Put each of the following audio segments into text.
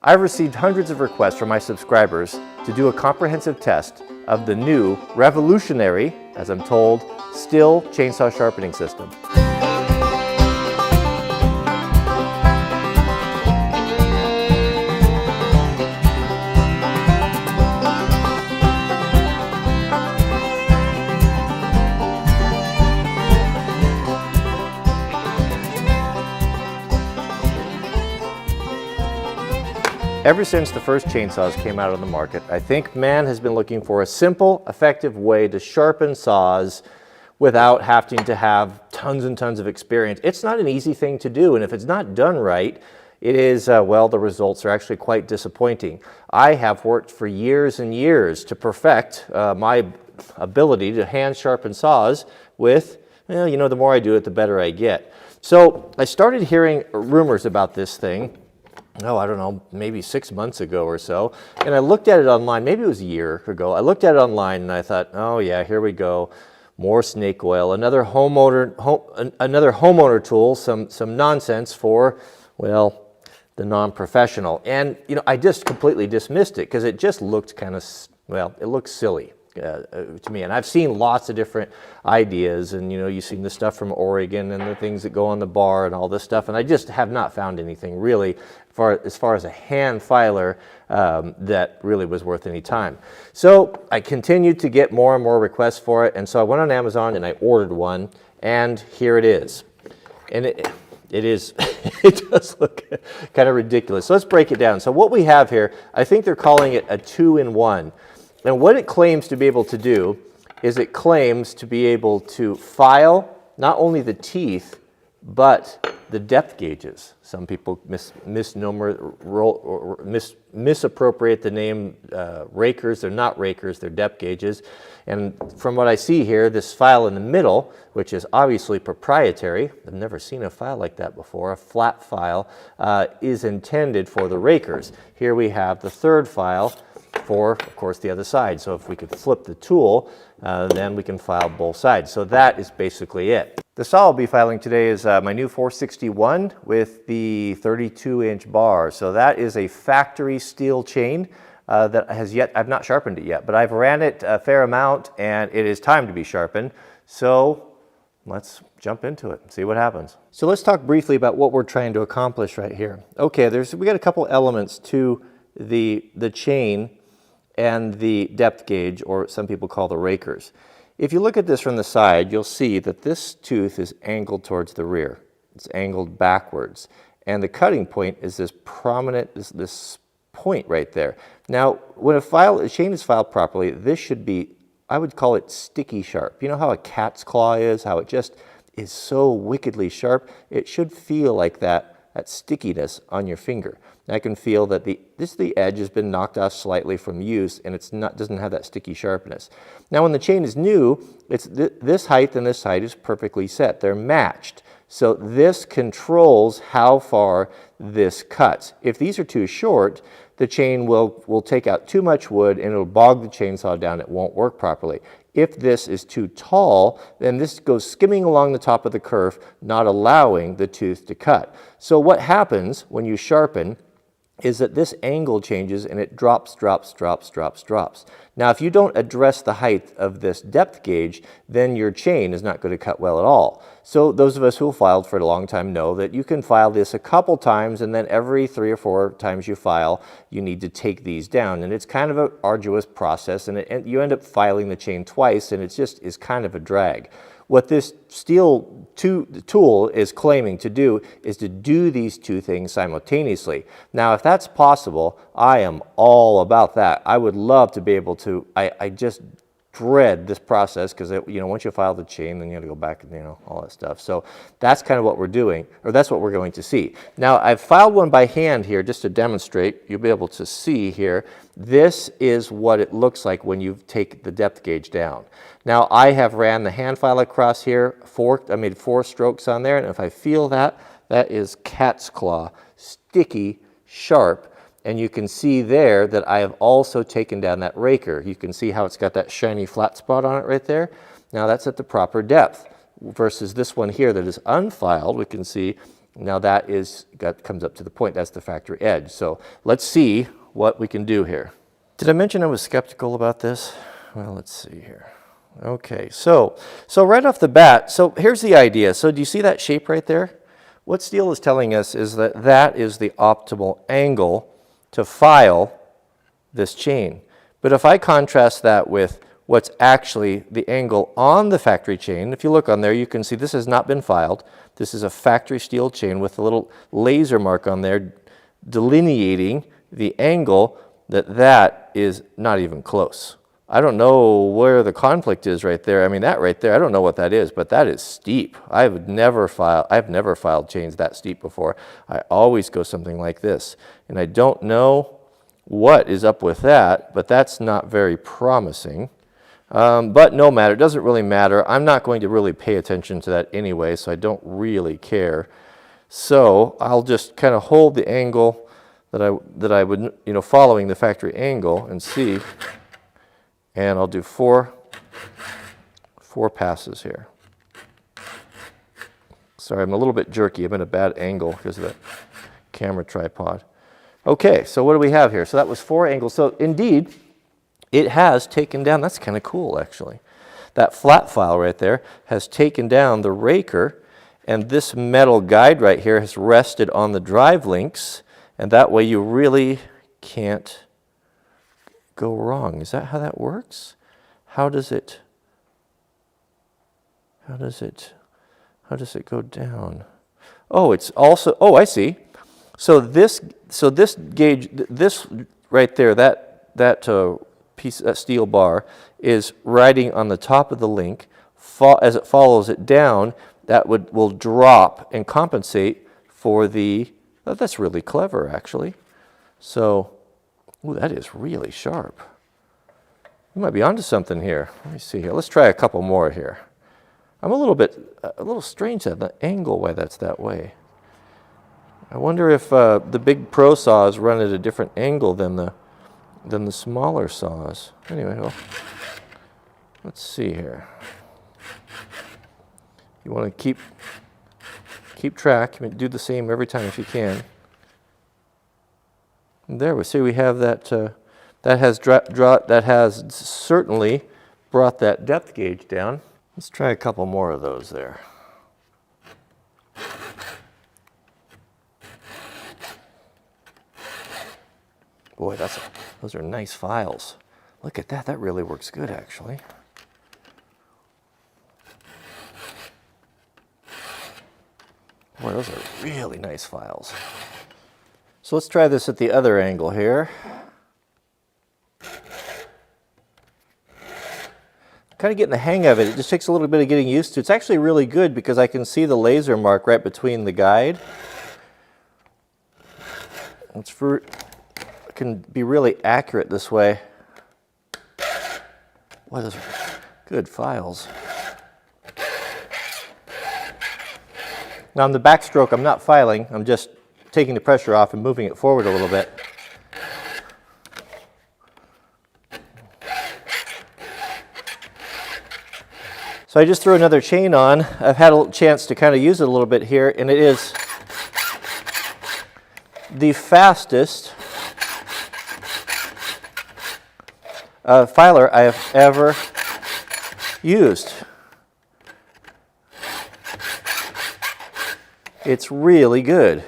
I've received hundreds of requests from my subscribers to do a comprehensive test of the new, revolutionary, as I'm told, Stihl chainsaw sharpening system. Ever since the first chainsaws came out on the market, I think man has been looking for a simple, effective way to sharpen saws without having to have tons and tons of experience. It's not an easy thing to do, and if it's not done right, it is, well, the results are actually quite disappointing. I have worked for years and years to perfect my ability to hand sharpen saws with, well, you know, the more I do it, the better I get. So I started hearing rumors about this thing, I don't know, maybe 6 months ago or so. And I looked at it online, maybe it was a year ago. I looked at it online and I thought, oh yeah, here we go. More snake oil, another homeowner tool, some nonsense for, well, the non-professional. And, you know, I just completely dismissed it because it just looked kind of, well, it looked silly. To me, and I've seen lots of different ideas, and you know, you've seen the stuff from Oregon and the things that go on the bar and all this stuff, and I just have not found anything really as far as a hand filer that really was worth any time. So I continued to get more and more requests for it, and so I went on Amazon and I ordered one, and here it is. And it is, it does look kind of ridiculous. So let's break it down. So what we have here, I think they're calling it a 2-in-1. And what it claims to be able to do is it claims to be able to file not only the teeth, but the depth gauges. Some people misappropriate the name rakers. They're not rakers, they're depth gauges. And from what I see here, this file in the middle, which is obviously proprietary, I've never seen a file like that before, a flat file, is intended for the rakers. Here we have the third file for, of course, the other side. So if we could flip the tool, then we can file both sides. So that is basically it. The saw I'll be filing today is my new 461 with the 32-inch bar. So that is a factory steel chain that I've not sharpened it yet, but I've ran it a fair amount and it is time to be sharpened. So let's jump into it and see what happens. So let's talk briefly about what we're trying to accomplish right here. Okay, we got a couple elements to the chain and the depth gauge, or some people call the rakers. If you look at this from the side, you'll see that this tooth is angled towards the rear. It's angled backwards. And the cutting point is this prominent, this point right there. Now, when a chain is filed properly, this should be, I would call it sticky sharp. You know how a cat's claw is, how it just is so wickedly sharp? It should feel like that stickiness on your finger. And I can feel that the edge has been knocked off slightly from use, and doesn't have that sticky sharpness. Now when the chain is new, this height and this height is perfectly set. They're matched. So this controls how far this cuts. If these are too short, the chain will take out too much wood and it'll bog the chainsaw down. It won't work properly. If this is too tall, then this goes skimming along the top of the kerf, not allowing the tooth to cut. So what happens when you sharpen is that this angle changes and it drops. Now, if you don't address the height of this depth gauge, then your chain is not going to cut well at all. So those of us who have filed for a long time know that you can file this a couple times, and then every 3 or 4 times you file, you need to take these down. And it's kind of an arduous process, and you end up filing the chain twice, and it just is kind of a drag. What this Stihl tool is claiming to do is to do these two things simultaneously. Now, if that's possible, I am all about that. I would love to be able to, I just dread this process because, you know, once you file the chain, then you have to go back and, you know, all that stuff. So that's kind of what we're doing, or that's what we're going to see. Now, I've filed one by hand here just to demonstrate. You'll be able to see here. This is what it looks like when you take the depth gauge down. Now, I have ran the hand file across here, I made 4 strokes on there, and if I feel that, that is cat's claw, sticky, sharp. And you can see there that I have also taken down that raker. You can see how it's got that shiny flat spot on it right there. Now that's at the proper depth versus this one here that is unfiled. We can see Now that comes up to the point. That's the factory edge. So let's see what we can do here. Did I mention I was skeptical about this? Well, let's see here. Okay, so right off the bat, so here's the idea. So do you see that shape right there? What steel is telling us is that that is the optimal angle to file this chain. But if I contrast that with what's actually the angle on the factory chain, if you look on there, you can see this has not been filed. This is a factory steel chain with a little laser mark on there delineating the angle that is not even close. I don't know where the conflict is right there. I mean, that right there, I don't know what that is, but that is steep. I've never filed chains that steep before. I always go something like this. And I don't know what is up with that, but that's not very promising. But no matter, it doesn't really matter. I'm not going to really pay attention to that anyway, so I don't really care. So I'll just kind of hold the angle that I would, following the factory angle and see. And I'll do four passes here. Sorry, I'm a little bit jerky. I'm in a bad angle because of the camera tripod. Okay, so what do we have here? So that was 4 angles. So indeed, it has taken down, that's kind of cool actually. That flat file right there has taken down the raker, and this metal guide right here has rested on the drive links, and that way you really can't go wrong. Is that how that works? How does it go down? Oh, it's also, oh, I see. So this gauge, this right there, that piece, that steel bar is riding on the top of the link. As it follows it down, that will drop and compensate for the, oh, that's really clever actually. So, ooh, that is really sharp. You might be onto something here. Let me see here. Let's try a couple more here. I'm a little strange at the angle why that's that way. I wonder if the big pro saws run at a different angle than the smaller saws. Anyway, well, let's see here. You want to keep track. You do the same every time if you can. And there we see we have that. That has certainly brought that depth gauge down. Let's try a couple more of those there. Boy, those are nice files. Look at that. That really works good, actually. Boy, those are really nice files. So let's try this at the other angle here. Kind of getting the hang of it. It just takes a little bit of getting used to. It's actually really good because I can see the laser mark right between the guide. It can be really accurate this way. Boy, those are good files. Now on the backstroke, I'm not filing. I'm just taking the pressure off and moving it forward a little bit. So I just threw another chain on. I've had a chance to kind of use it a little bit here, and it is the fastest filer I have ever used. It's really good.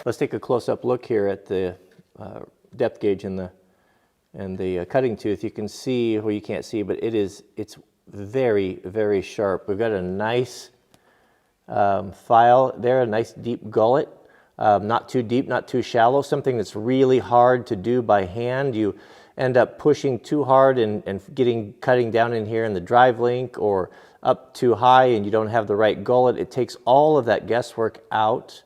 Let's take a close-up look here at the depth gauge and the cutting tooth. You can see, well, you can't see, but it's very, very sharp. We've got a nice file there, a nice deep gullet. Not too deep, not too shallow, something that's really hard to do by hand. You end up pushing too hard and cutting down in here in the drive link, or up too high and you don't have the right gullet. It takes all of that guesswork out.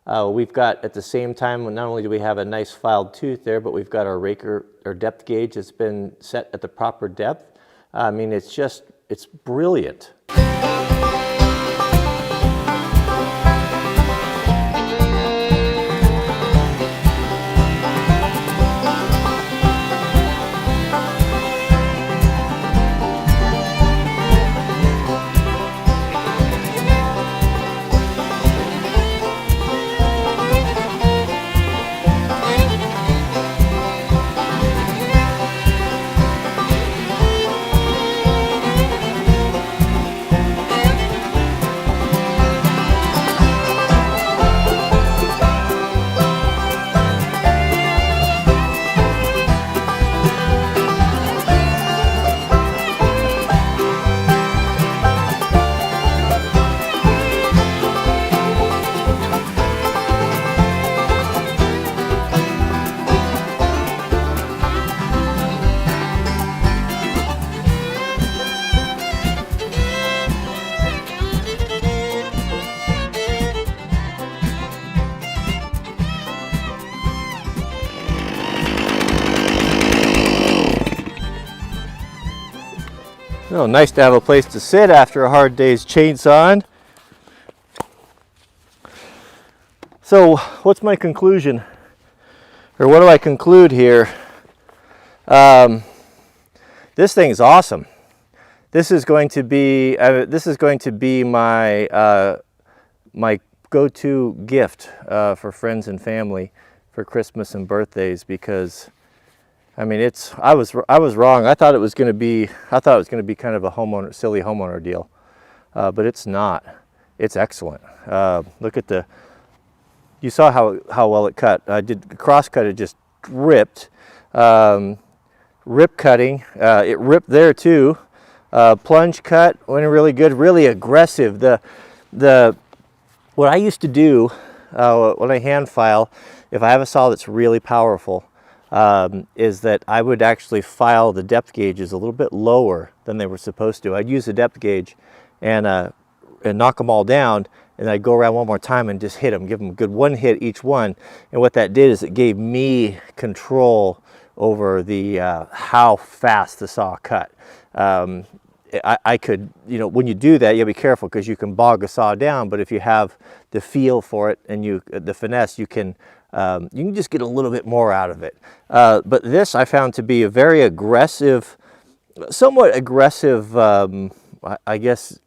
We've got, at the same time, not only do we have a nice filed tooth there, but we've got our raker, or depth gauge that's been set at the proper depth. I mean, it's brilliant. Oh, nice to have a place to sit after a hard day's chainsawing. So what's my conclusion? Or what do I conclude here? This thing's awesome. This is going to be my my go-to gift for friends and family for Christmas and birthdays, because I mean I was wrong. I thought it was going to be kind of a silly homeowner deal, but it's not. It's excellent. Look at you saw how well it cut. I did the cross cut. It just ripped. Rip cutting. It ripped there too. Plunge cut went really good. Really aggressive. What I used to do when I hand file, if I have a saw that's really powerful, is that I would actually file the depth gauges a little bit lower than they were supposed to. I'd use the depth gauge and knock them all down, and I'd go around one more time and just hit them, give them a good one hit each one. And what that did is it gave me control over the how fast the saw cut. I could, you know, when you do that, you gotta be careful because you can bog a saw down. But if you have the feel for it and the finesse, you can just get a little bit more out of it. But this I found to be a very aggressive, somewhat aggressive, I guess,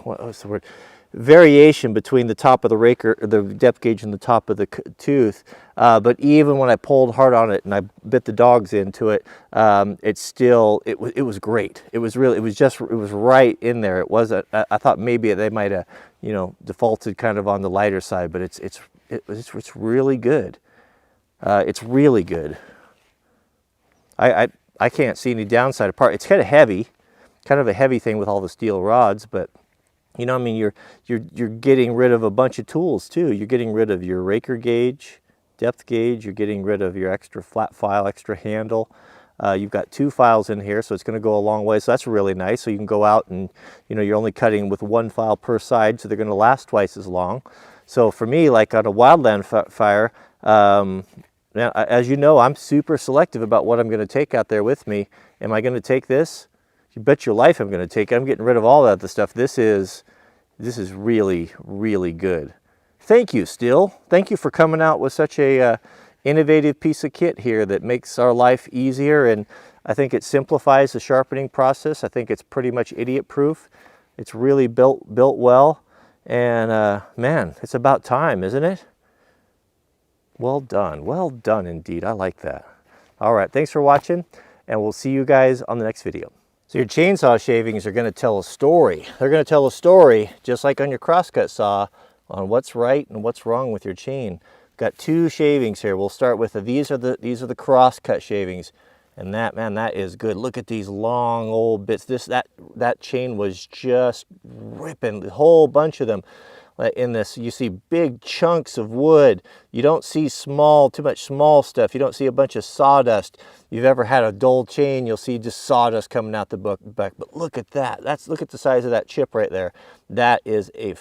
what's the word? Variation between the top of the raker, the depth gauge, and the top of the tooth. But even when I pulled hard on it and I bit the dogs into it, it was great. It was right in there. It wasn't. I thought maybe they might have, you know, defaulted kind of on the lighter side, but it's really good. It's really good. I can't see any downside apart. It's kind of heavy, kind of a heavy thing with all the steel rods, but you know, I mean, you're getting rid of a bunch of tools too. You're getting rid of your raker gauge, depth gauge. You're getting rid of your extra flat file, extra handle. You've got 2 files in here, so it's going to go a long way. So that's really nice. So you can go out and, you know, you're only cutting with 1 file per side, so they're going to last twice as long. So for me, like on a wildland fire, now, as you know, I'm super selective about what I'm going to take out there with me. Am I going to take this? You bet your life I'm going to take it. I'm getting rid of all that other stuff. This is really, really good. Thank you, Stihl. Thank you for coming out with such a innovative piece of kit here that makes our life easier, and I think it simplifies the sharpening process. I think it's pretty much idiot-proof. It's really built well, and man, it's about time, isn't it? Well done indeed. I like that. All right, thanks for watching, and we'll see you guys on the next video. So your chainsaw shavings are going to tell a story. They're going to tell a story, just like on your crosscut saw, on what's right and what's wrong with your chain. Got 2 shavings here. We'll start with these are the crosscut shavings, and that is good. Look at these long old bits. That chain was just ripping, a whole bunch of them. In this, you see big chunks of wood. You don't see too much small stuff. You don't see a bunch of sawdust. You've ever had a dull chain, you'll see just sawdust coming out the back. But look at that. Look at the size of that chip right there. That is a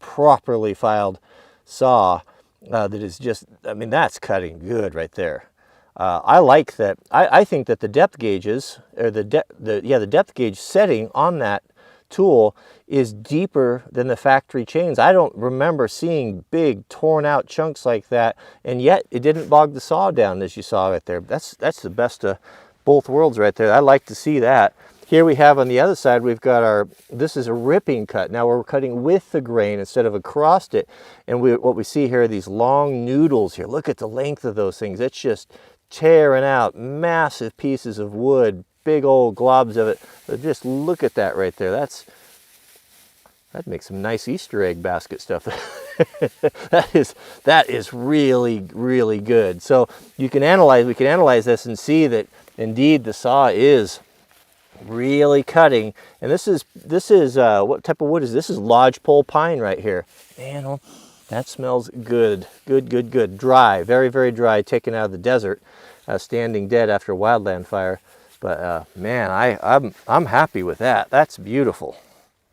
properly filed saw that is just, I mean, that's cutting good right there. I like that. I think that the depth gauges, or the depth gauge setting on that tool is deeper than the factory chains. I don't remember seeing big torn out chunks like that, and yet it didn't bog the saw down, as you saw right there. That's the best of both worlds right there. I like to see that. Here we have on the other side, we've got this is a ripping cut. Now we're cutting with the grain instead of across it, and what we see here are these long noodles here. Look at the length of those things. It's just tearing out massive pieces of wood, big old globs of it. But just look at that right there. That'd make some nice Easter egg basket stuff. that is really, really good. So we can analyze this and see that indeed the saw is really cutting. And this is what type of wood is this? This is lodgepole pine right here. Man, that smells good. Good. Dry, very, very dry, taken out of the desert, standing dead after a wildland fire. But man, I'm happy with that. That's beautiful.